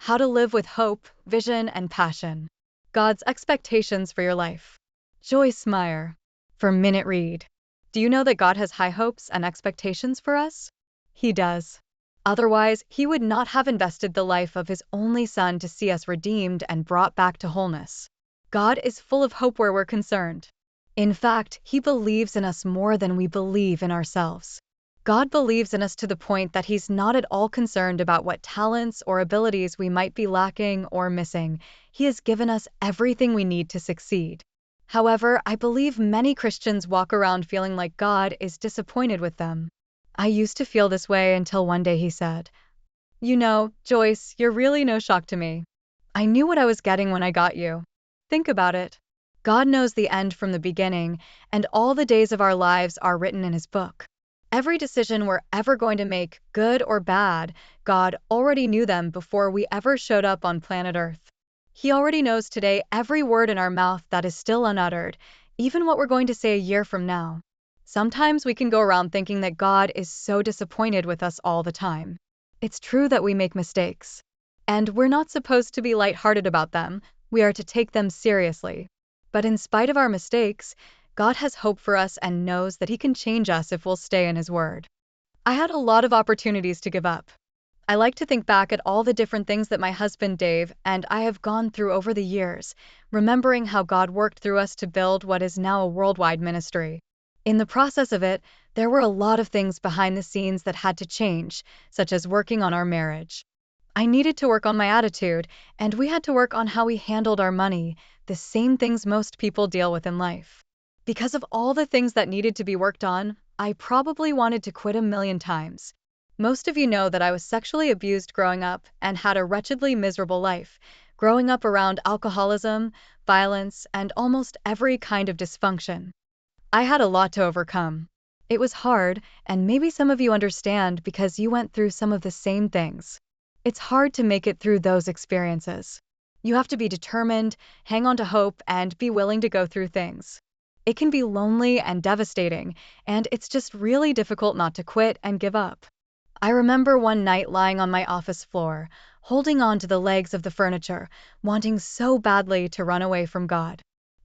How to Live with Hope, Vision, and Passion. God's Expectations for Your Life. Joyce Meyer. For Minute Read. Do you know that God has high hopes and expectations for us? He does. Otherwise, He would not have invested the life of His only Son to see us redeemed and brought back to wholeness. God is full of hope where we're concerned. In fact, He believes in us more than we believe in ourselves. God believes in us to the point that He's not at all concerned about what talents or abilities we might be lacking or missing. He has given us everything we need to succeed. However, I believe many Christians walk around feeling like God is disappointed with them. I used to feel this way until one day He said, "You know, Joyce, you're really no shock to me. I knew what I was getting when I got you." Think about it. God knows the end from the beginning, and all the days of our lives are written in His book. Every decision we're ever going to make, good or bad, God already knew them before we ever showed up on planet Earth. He already knows today every word in our mouth that is still unuttered, even what we're going to say a year from now. Sometimes we can go around thinking that God is so disappointed with us all the time. It's true that we make mistakes. And we're not supposed to be lighthearted about them, we are to take them seriously. But in spite of our mistakes, God has hope for us and knows that He can change us if we'll stay in His Word. I had a lot of opportunities to give up. I like to think back at all the different things that my husband Dave and I have gone through over the years, remembering how God worked through us to build what is now a worldwide ministry. In the process of it, there were a lot of things behind the scenes that had to change, such as working on our marriage. I needed to work on my attitude, and we had to work on how we handled our money, the same things most people deal with in life. Because of all the things that needed to be worked on, I probably wanted to quit a million times. Most of you know that I was sexually abused growing up and had a wretchedly miserable life, growing up around alcoholism, violence, and almost every kind of dysfunction. I had a lot to overcome. It was hard, and maybe some of you understand because you went through some of the same things. It's hard to make it through those experiences. You have to be determined, hang on to hope, and be willing to go through things. It can be lonely and devastating, and it's just really difficult not to quit and give up. I remember one night lying on my office floor, holding on to the legs of the furniture, wanting so badly to run away from God.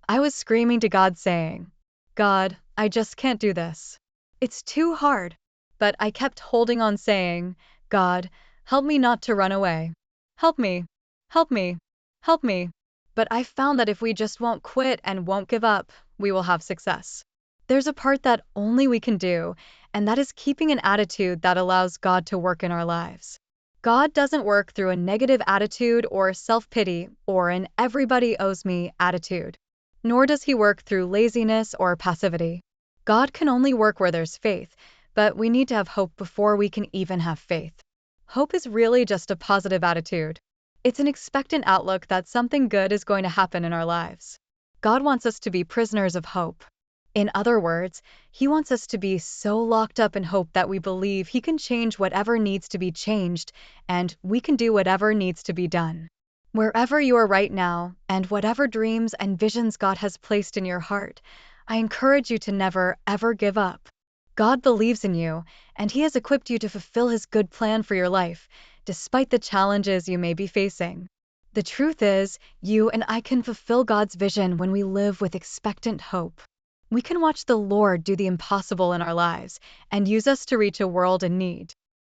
I was screaming to God saying, "God, I just can't do this. It's too hard." But I kept holding on saying, "God, help me not to run away. Help me, help me, help me." But I found that if we just won't quit and won't give up, we will have success. There's a part that only we can do, and that is keeping an attitude that allows God to work in our lives. God doesn't work through a negative attitude or self-pity or an everybody owes me attitude. Nor does He work through laziness or passivity. God can only work where there's faith, but we need to have hope before we can even have faith. Hope is really just a positive attitude. It's an expectant outlook that something good is going to happen in our lives. God wants us to be prisoners of hope. In other words, He wants us to be so locked up in hope that we believe He can change whatever needs to be changed, and we can do whatever needs to be done. Wherever you are right now, and whatever dreams and visions God has placed in your heart, I encourage you to never, ever give up. God believes in you, and He has equipped you to fulfill His good plan for your life, despite the challenges you may be facing. The truth is, you and I can fulfill God's vision when we live with expectant hope. We can watch the Lord do the impossible in our lives and use us to reach a world in need.